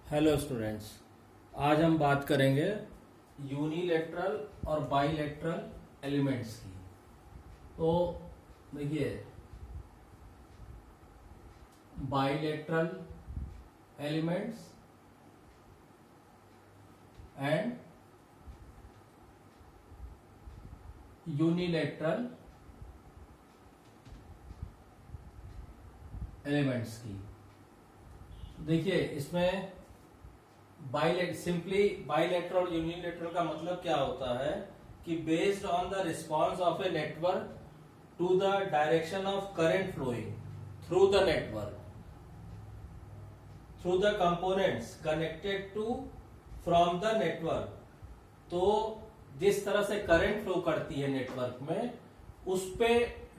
Hello students, आज हम बात करेंगे यूनिलैटरल और बाइलैटरल एलिमेंट्स की। तो देखिए, bilateral elements and unilateral elements की। देखिए, इसमें सिंपली बाइलैटरल और यूनिलैटरल का मतलब क्या होता है कि based on the response of a network to the direction of current flowing through the network through the components connected to from the network. तो जिस तरह से करंट फ्लो करती है नेटवर्क में, उस पे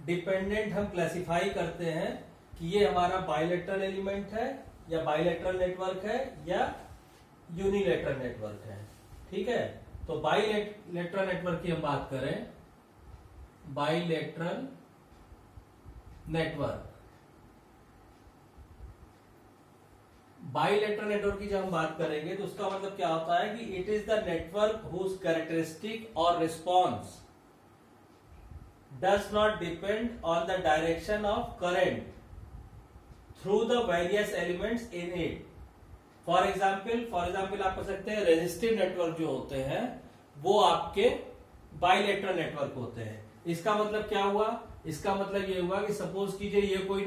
डिपेंडेंट हम क्लासिफाई करते हैं कि ये हमारा बाइलैटरल एलिमेंट है या बाइलैटरल नेटवर्क है या यूनिलैटरल नेटवर्क है। ठीक है, तो बाइलैटरल नेटवर्क की हम बात करें, बाइलैटरल नेटवर्क बाइलैटरल नेटवर्क की जब हम बात करेंगे तो उसका मतलब क्या होता है कि it is the network whose characteristic और response does not depend on the direction of current through the various elements in it. For example आप कह सकते हैं रेजिस्टिव नेटवर्क जो होते हैं वो आपके बाइलैटरल नेटवर्क होते हैं। इसका मतलब क्या हुआ? इसका मतलब ये हुआ कि सपोज कीजिए ये कोई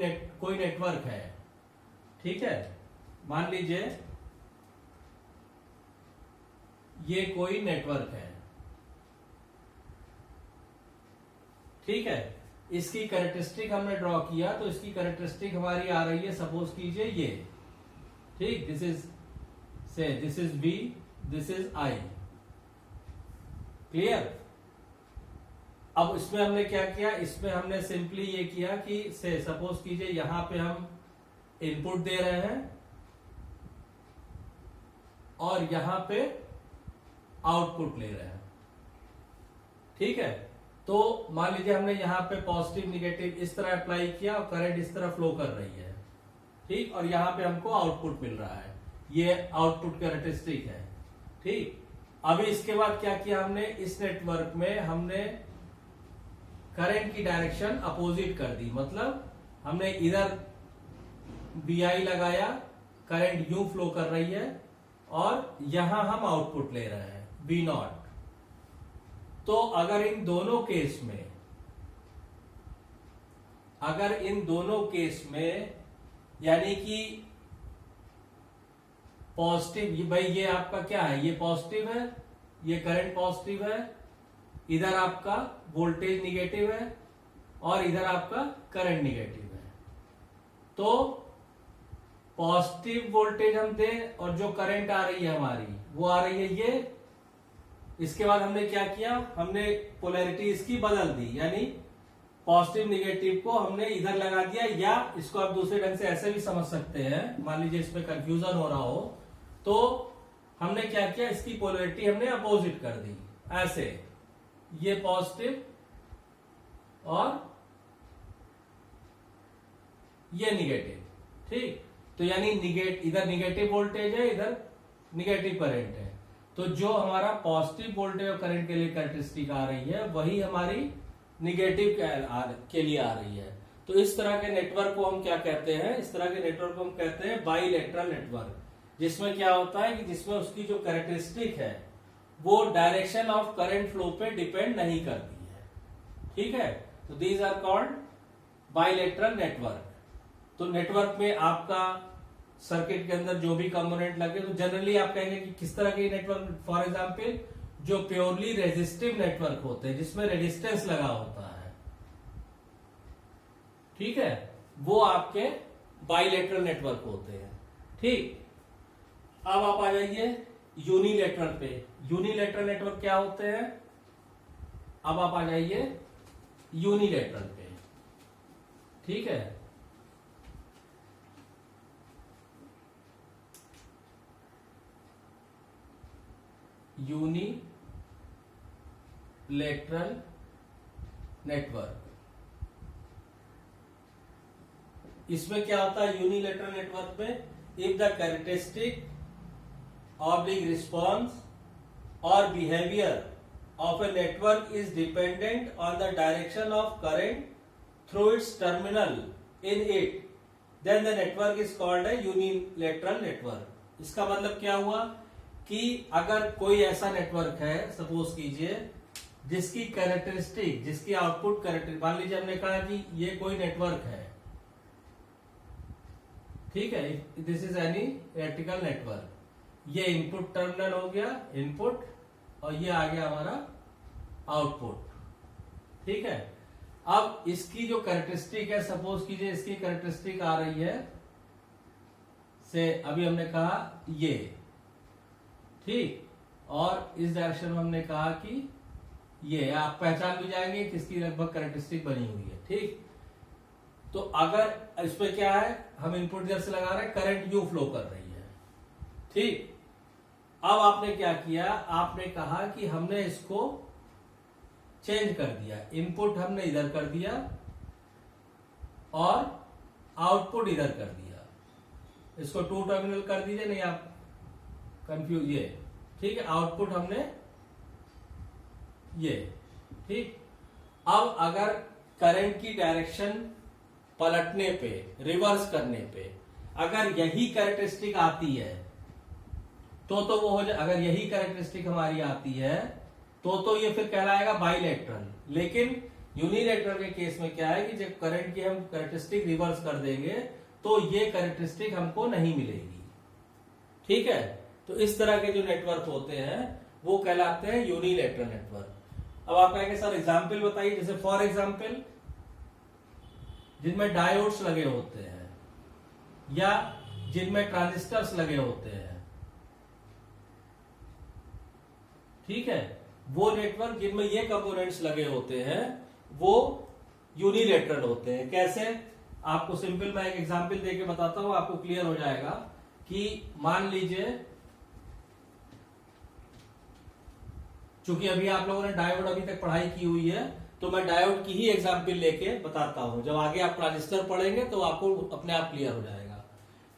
नेटवर्क है। ठीक है, मान लीजिए ये कोई नेटवर्क है। ठीक है, इसकी कैरेक्टरिस्टिक हमने ड्रॉ किया, तो इसकी कैरेक्टरिस्टिक हमारी आ रही है, सपोज कीजिए ये। ठीक, this is V, this is I। Clear? अब इसमें हमने क्या किया? इसमें हमने सिंपली ये किया कि सपोज कीजिए यहां पे हम इनपुट दे रहे हैं और यहां पे आउटपुट ले रहे हैं। ठीक है, तो मान लीजिए हमने यहां पे पॉजिटिव निगेटिव इस तरह अप्लाई किया और करंट इस तरह फ्लो कर रही है। ठीक, और यहां पे हमको आउटपुट मिल रहा है, ये आउटपुट कैरेक्टरिस्टिक है। ठीक, अभी इसके बाद क्या किया हमने? इस नेटवर्क में हमने करंट की डायरेक्शन अपोजिट कर दी। मतलब हमने इधर BI लगाया, करंट यूं फ्लो कर रही है और यहां हम आउटपुट ले रहे हैं V0। तो अगर इन दोनों केस में यानी कि पॉजिटिव, भाई ये आपका क्या है? ये पॉजिटिव है, ये करंट पॉजिटिव है, इधर आपका वोल्टेज निगेटिव है और इधर आपका करंट निगेटिव है। तो पॉजिटिव वोल्टेज हम दें और जो करंट आ रही है हमारी वो आ रही है ये। इसके बाद हमने क्या किया? हमने पोलैरिटी इसकी बदल दी, यानी पॉजिटिव निगेटिव को हमने इधर लगा दिया, या इसको आप दूसरे ढंग से ऐसे भी समझ सकते हैं। मान लीजिए इसमें कंफ्यूजन हो रहा हो तो हमने क्या किया? इसकी पोलैरिटी हमने अपोजिट कर दी, ऐसे ये पॉजिटिव और ये निगेटिव। ठीक, तो यानी इधर निगेटिव वोल्टेज है, इधर निगेटिव करंट है। तो जो हमारा पॉजिटिव वोल्टेज और करंट के लिए कैरेक्टरिस्टिक आ रही है वही हमारी निगेटिव के लिए आ रही है। तो इस तरह के नेटवर्क को हम क्या कहते हैं? इस तरह के नेटवर्क को हम कहते हैं बाइलैटरल नेटवर्क, जिसमें क्या होता है कि जिसमें उसकी जो कैरेक्टरिस्टिक है वो डायरेक्शन ऑफ करंट फ्लो पे डिपेंड नहीं करती है। ठीक है, तो these are called bilateral network. तो नेटवर्क में आपका सर्किट के अंदर जो भी कंपोनेंट लगे, तो जनरली आप कहेंगे कि किस तरह के नेटवर्क? फॉर एग्जांपल जो प्योरली रेजिस्टिव नेटवर्क होते हैं जिसमें रेजिस्टेंस लगा होता है, ठीक है, वो आपके बाइलैटरल नेटवर्क होते हैं। ठीक, अब आप आ जाइए यूनिलैटरल पे। यूनिलैटरल नेटवर्क क्या होते हैं? अब आप आ जाइए यूनिलैटरल पे। ठीक है, यूनिलैटरल नेटवर्क, इसमें क्या होता है? यूनिलैटरल नेटवर्क में if the characteristic oblique response और behaviour of a network is dependent on the direction of current through its terminal in it, then the network is called a unilateral network. इसका मतलब क्या हुआ कि अगर कोई ऐसा नेटवर्क है, सपोज कीजिए, जिसकी कैरेक्टरिस्टिक, जिसकी आउटपुट कैरेक्टरिस्टिक, मान लीजिए हमने कहा कि ये कोई नेटवर्क है, ठीक है, this is any electrical network, ये इनपुट टर्मिनल हो गया, इनपुट, और ये आ गया हमारा आउटपुट, ठीक है। अब इसकी जो कैरेक्टरिस्टिक है, सपोज कीजिए इसकी कैरेक्टरिस्टिक आ रही है से, अभी हमने कहा ये, ठीक, और इस डायरेक्शन में हमने कहा कि ये, आप पहचान भी जाएंगे किसकी लगभग कैरेक्टरिस्टिक बनी हुई है, ठीक। तो अगर इस पे क्या है, हम इनपुट इधर से लगा रहे हैं, करंट यू फ्लो कर रही है, ठीक। अब आपने क्या किया, आपने कहा कि हमने इसको चेंज कर दिया, इनपुट हमने इधर कर दिया और आउटपुट इधर कर दिया, इसको 2 टर्मिनल कर दीजिए, नहीं आप कंफ्यूज, ये ठीक है, आउटपुट हमने ये, ठीक। अब अगर करंट की डायरेक्शन पलटने पे, रिवर्स करने पे अगर यही कैरेक्टरिस्टिक आती है तो वो हो जाए, अगर यही कैरेक्टरिस्टिक हमारी आती है तो ये फिर कहलाएगा बाइलेटरल। लेकिन यूनिलेटरल के केस में क्या है कि जब करंट की हम कैरेक्टरिस्टिक रिवर्स कर देंगे तो ये कैरेक्टरिस्टिक हमको नहीं मिलेगी, ठीक है। तो इस तरह के जो नेटवर्क होते हैं वो कहलाते हैं यूनिलेटरल नेटवर्क। अब आप कहेंगे सर एग्जाम्पल बताइए, जैसे फॉर एग्जाम्पल जिनमें डायोड्स लगे होते हैं या जिनमें ट्रांजिस्टर्स लगे होते हैं, ठीक है, वो नेटवर्क जिनमें ये कंपोनेंट्स लगे होते हैं वो यूनिलेटरल होते हैं। कैसे, आपको सिंपल मैं एक एग्जांपल देके बताता हूं, आपको क्लियर हो जाएगा कि मान लीजिए, चूंकि अभी आप लोगों ने डायोड अभी तक पढ़ाई की हुई है तो मैं डायोड की ही एग्जांपल लेके बताता हूं, जब आगे आप ट्रांजिस्टर पढ़ेंगे तो आपको अपने आप क्लियर हो जाएगा।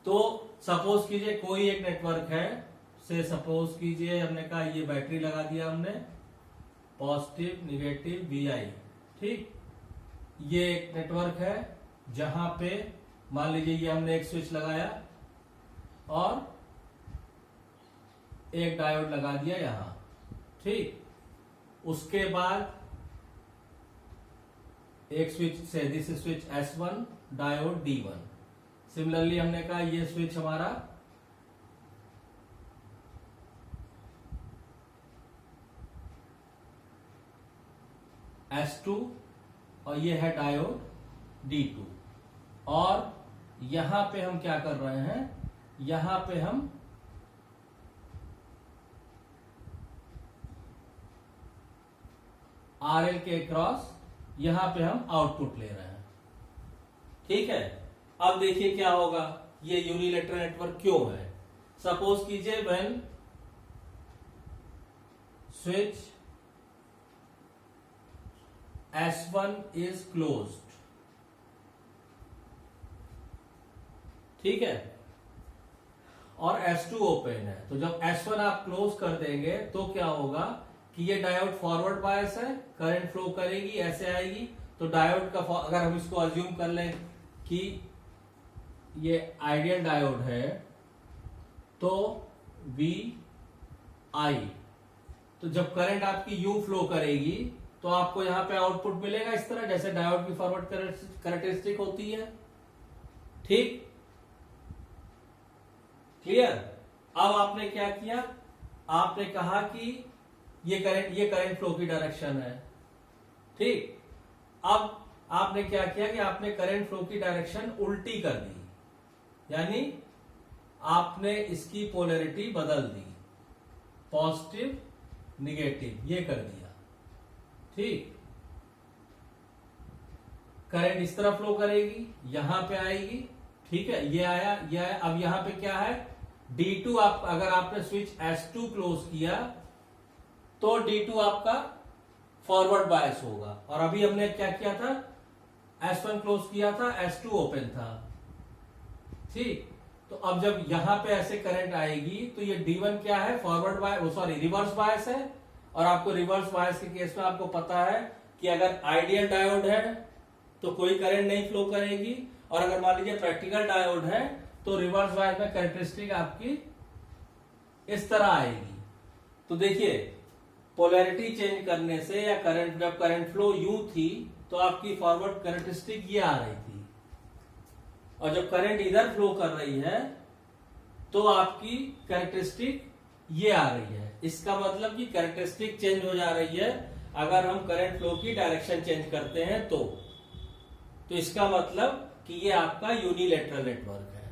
तो सपोज कीजिए कोई एक नेटवर्क है, से सपोज कीजिए हमने कहा ये बैटरी लगा दिया हमने, पॉजिटिव निगेटिव VI, ठीक। ये एक नेटवर्क है जहां पे मान लीजिए ये हमने एक स्विच लगाया और एक डायोड लगा दिया यहां, ठीक। उसके बाद एक स्विच से, this switch S1, diode D1। Similarly हमने कहा ये स्विच हमारा S2 और ये है डायोड D2। और यहां पे हम क्या कर रहे हैं, यहां पे हम RL के क्रॉस यहां पे हम आउटपुट ले रहे हैं, ठीक है। अब देखिए क्या होगा, ये यूनिलेटरल नेटवर्क क्यों है। सपोज कीजिए when switch S1 is closed, ठीक है, और S2 ओपन है, तो जब S1 आप क्लोज कर देंगे तो क्या होगा कि ये डायोड फॉरवर्ड बायस है, करंट फ्लो करेगी, ऐसे आएगी, तो डायोड का, अगर हम इसको अज्यूम कर लें कि ये आइडियल डायोड है तो VI, तो जब करंट आपकी U फ्लो करेगी तो आपको यहां पे आउटपुट मिलेगा इस तरह, जैसे डायोड की फॉरवर्ड कैरेक्टरिस्टिक होती है, ठीक, क्लियर। अब आपने क्या किया, आपने कहा कि ये करंट फ्लो की डायरेक्शन है, ठीक। अब आपने क्या किया कि आपने करंट फ्लो की डायरेक्शन उल्टी कर दी, यानी आपने इसकी पोलैरिटी बदल दी, पॉजिटिव निगेटिव ये कर दिया, ठीक। करंट इस तरह फ्लो करेगी, यहां पे आएगी, ठीक है, ये आया, ये आया। अब यहां पे क्या है, D2, अगर आपने स्विच S2 क्लोज किया तो D2 आपका फॉरवर्ड बायस होगा, और अभी हमने क्या किया था, S1 क्लोज किया था, S2 ओपन था, ठीक। तो अब जब यहां पे ऐसे करंट आएगी तो ये D1 क्या है, forward bias, sorry reverse bias है। और आपको रिवर्स बायस के केस में आपको पता है कि अगर आइडियल डायोड है तो कोई करंट नहीं फ्लो करेगी, और अगर मान लीजिए प्रैक्टिकल डायोड है तो रिवर्स बायस में कैरेक्टरिस्टिक आपकी इस तरह आएगी। तो देखिए पोलैरिटी चेंज करने से या करंट, जब करंट फ्लो यूं थी तो आपकी फॉरवर्ड कैरेक्टरिस्टिक ये आ रही थी, और जब करंट इधर फ्लो कर रही है तो आपकी कैरेक्टरिस्टिक ये आ रही है। इसका मतलब कि कैरेक्टरिस्टिक चेंज हो जा रही है अगर हम करंट फ्लो की डायरेक्शन चेंज करते हैं तो इसका मतलब कि ये आपका यूनिलैटरल नेटवर्क है।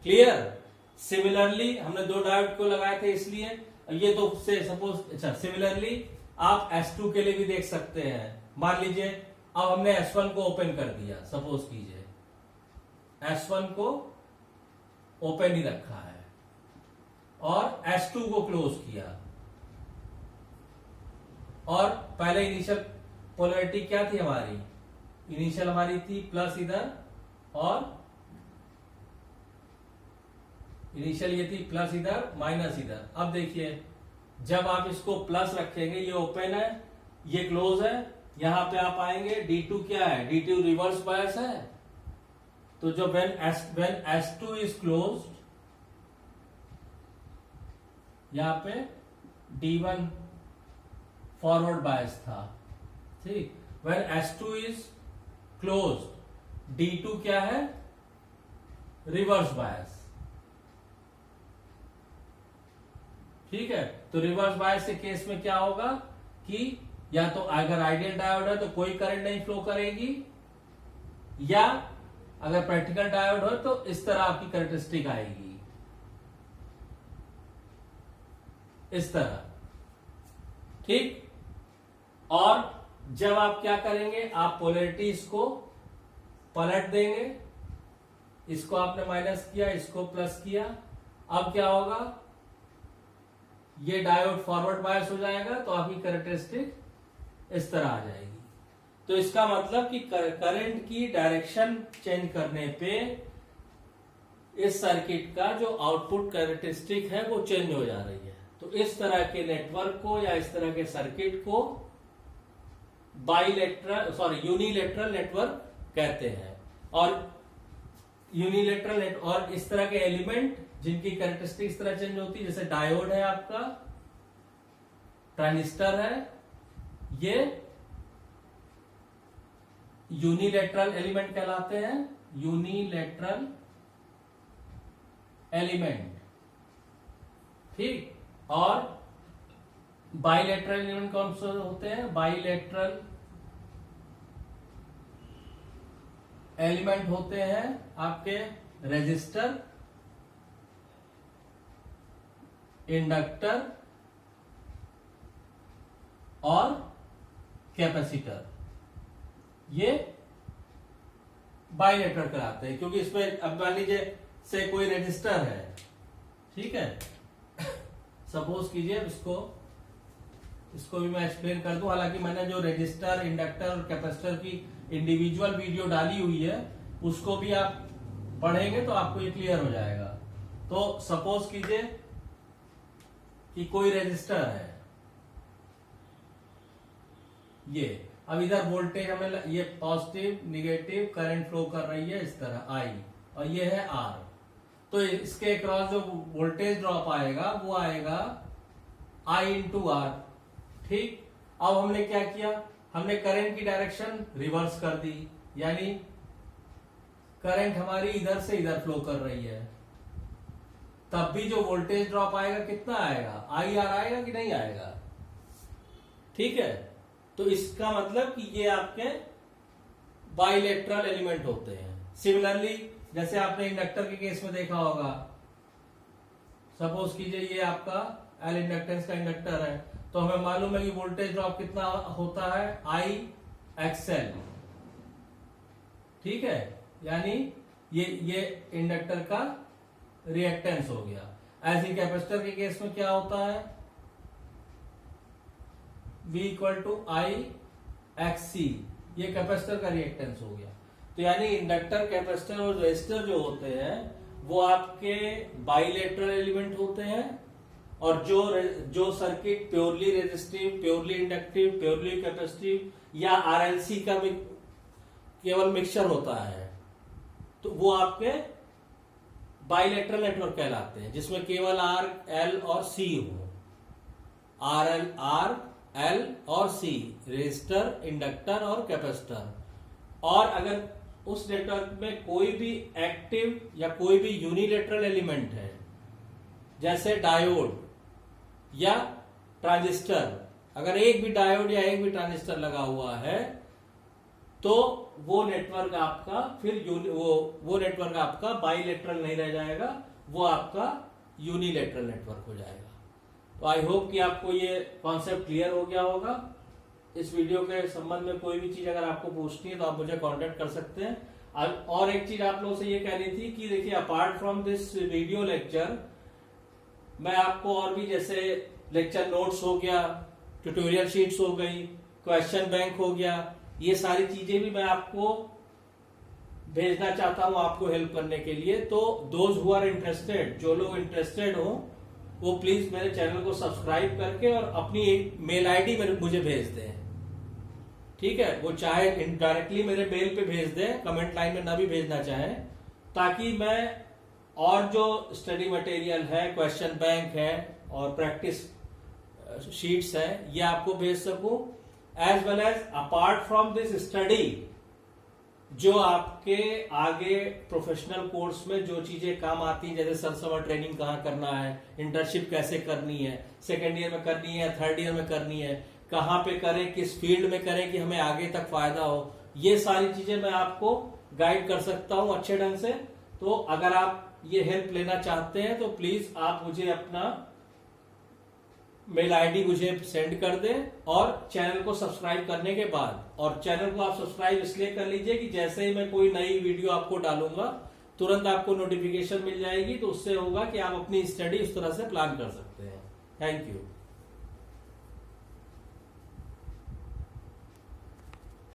क्लियर? सिमिलरली हमने दो डायोड को लगाए थे इसलिए ये तो से सपोज, अच्छा सिमिलरली आप S2 के लिए भी देख सकते हैं। मान लीजिए अब हमने S1 को ओपन कर दिया, सपोज कीजिए S1 को ओपन ही रखा है और S2 को क्लोज किया, और पहले इनिशियल पोलैरिटी क्या थी हमारी, इनिशियल हमारी थी प्लस इधर, और इनिशियल ये थी प्लस इधर माइनस इधर। अब देखिए जब आप इसको प्लस रखेंगे, ये ओपन है ये क्लोज है, यहां पे आप आएंगे D2 क्या है, D2 रिवर्स बायस है। तो जब when S2 इज क्लोज्ड, यहां पे D1 फॉरवर्ड बायस था, ठीक। when S2 is closed, D2 क्या है, रिवर्स बायस, ठीक है। तो रिवर्स बायस के केस में क्या होगा कि या तो अगर आइडियल डायोड है तो कोई करंट नहीं फ्लो करेगी, या अगर प्रैक्टिकल डायोड हो तो इस तरह आपकी कैरेक्टरिस्टिक आएगी, इस तरह, ठीक। और जब आप क्या करेंगे, आप पोलैरिटीज को पलट देंगे, इसको आपने माइनस किया, इसको प्लस किया। अब क्या होगा, ये डायोड फॉरवर्ड बायस हो जाएगा तो आपकी कैरेक्टरिस्टिक इस तरह आ जाएगी। तो इसका मतलब कि करंट की डायरेक्शन चेंज करने पे इस सर्किट का जो आउटपुट कैरेक्टरिस्टिक है वो चेंज हो जा रही है। तो इस तरह के नेटवर्क को या इस तरह के सर्किट को यूनिलैटरल नेटवर्क कहते हैं। और यूनिलैटरल और इस तरह के एलिमेंट जिनकी कैरेक्टरिस्टिक इस तरह चेंज होती है, जैसे डायोड है आपका, ट्रांजिस्टर है, ये यूनिलैटरल एलिमेंट कहलाते हैं, यूनिलैटरल एलिमेंट, ठीक। और बाइलैटरल एलिमेंट कौन से होते हैं, बाइलैटरल एलिमेंट होते हैं आपके रेजिस्टर, इंडक्टर और कैपेसिटर, ये बाइलेटरल कहलाते हैं। क्योंकि इसमें अब मान लीजिए से कोई रेजिस्टर है, ठीक है, सपोज कीजिए इसको भी मैं एक्सप्लेन कर दूं। हालांकि मैंने जो रेजिस्टर, इंडक्टर और कैपेसिटर की इंडिविजुअल वीडियो डाली हुई है उसको भी आप पढ़ेंगे तो आपको ये क्लियर हो जाएगा। तो सपोज कीजिए कि कोई रेजिस्टर है, ये अब इधर वोल्टेज हमें ये पॉजिटिव निगेटिव करंट फ्लो कर रही है इस तरह I, और ये है R। तो इसके अक्रॉस जो वोल्टेज ड्रॉप आएगा वो आएगा I इंटू R, ठीक। अब हमने क्या किया, हमने करंट की डायरेक्शन रिवर्स कर दी, यानी करंट हमारी इधर से इधर फ्लो कर रही है, तब भी जो वोल्टेज ड्रॉप आएगा कितना आएगा, IR आएगा कि नहीं आएगा, ठीक है। तो इसका मतलब कि ये आपके बाइलेटरल एलिमेंट होते हैं। सिमिलरली जैसे आपने इंडक्टर के केस में देखा होगा, सपोज कीजिए ये आपका L इंडक्टेंस का इंडक्टर है, तो हमें मालूम है कि वोल्टेज ड्रॉप कितना होता है, IXL, ठीक है। यानी ये इंडक्टर का रिएक्टेंस हो गया। ऐसे कैपेसिटर के केस में क्या होता है, V इक्वल टू IXC, ये कैपेसिटर का रिएक्टेंस हो गया। तो यानी इंडक्टर, कैपेसिटर और रेजिस्टर जो होते हैं वो आपके बाइलेटरल एलिमेंट होते हैं, और जो circuit purely resistive, purely inductive, purely capacitive या आरएलसी का भी केवल मिक्सचर होता है, तो वो आपके बाइलेटरल नेटवर्क कहलाते हैं, जिसमें केवल आर, एल और सी हो। आर एल और सी, रेजिस्टर, इंडक्टर और कैपेसिटर। और अगर उस नेटवर्क में कोई भी एक्टिव या कोई भी यूनिलेटरल एलिमेंट है, जैसे डायोड या ट्रांजिस्टर, अगर एक भी डायोड या एक भी ट्रांजिस्टर लगा हुआ है, तो वो नेटवर्क आपका फिर वो नेटवर्क आपका बाइलेटरल नहीं रह जाएगा, वो आपका यूनिलेटरल नेटवर्क हो जाएगा। तो आई होप कि आपको ये कॉन्सेप्ट क्लियर हो गया होगा। इस वीडियो के संबंध में कोई भी चीज अगर आपको पूछनी है तो आप मुझे कांटेक्ट कर सकते हैं। और एक चीज आप लोगों से ये कहनी थी कि देखिए, apart from this video lecture, मैं आपको और भी जैसे लेक्चर नोट्स हो गया, ट्यूटोरियल शीट्स हो गई, क्वेश्चन बैंक हो गया, ये सारी चीजें भी मैं आपको भेजना चाहता हूं आपको हेल्प करने के लिए। तो दोज हु आर इंटरेस्टेड, जो लोग इंटरेस्टेड हो, वो प्लीज मेरे चैनल को सब्सक्राइब करके और अपनी एक मेल आईडी मुझे भेज दें। ठीक है, वो चाहे इनडायरेक्टली मेरे मेल पे भेज दें, कमेंट लाइन में ना भी भेजना चाहें, ताकि मैं और जो स्टडी मटेरियल है, क्वेश्चन बैंक है और प्रैक्टिस शीट्स है, ये आपको भेज सकूं। As well as apart from this study, जो आपके आगे प्रोफेशनल कोर्स में जो चीजें काम आती हैं, जैसे सर समर ट्रेनिंग कहाँ करना है, इंटर्नशिप कैसे करनी है, सेकेंड ईयर में करनी है, थर्ड ईयर में करनी है, कहाँ पे करें, किस फील्ड में करें कि हमें आगे तक फायदा हो, ये सारी चीजें मैं आपको गाइड कर सकता हूं अच्छे ढंग से। तो अगर आप ये हेल्प लेना चाहते हैं तो प्लीज आप मुझे अपना मेल आईडी मुझे सेंड कर दें, और चैनल को सब्सक्राइब करने के बाद, और चैनल को आप सब्सक्राइब इसलिए कर लीजिए कि जैसे ही मैं कोई नई वीडियो आपको डालूंगा तुरंत आपको नोटिफिकेशन मिल जाएगी, तो उससे होगा कि आप अपनी स्टडी उस तरह से प्लान कर सकते हैं। Thank you.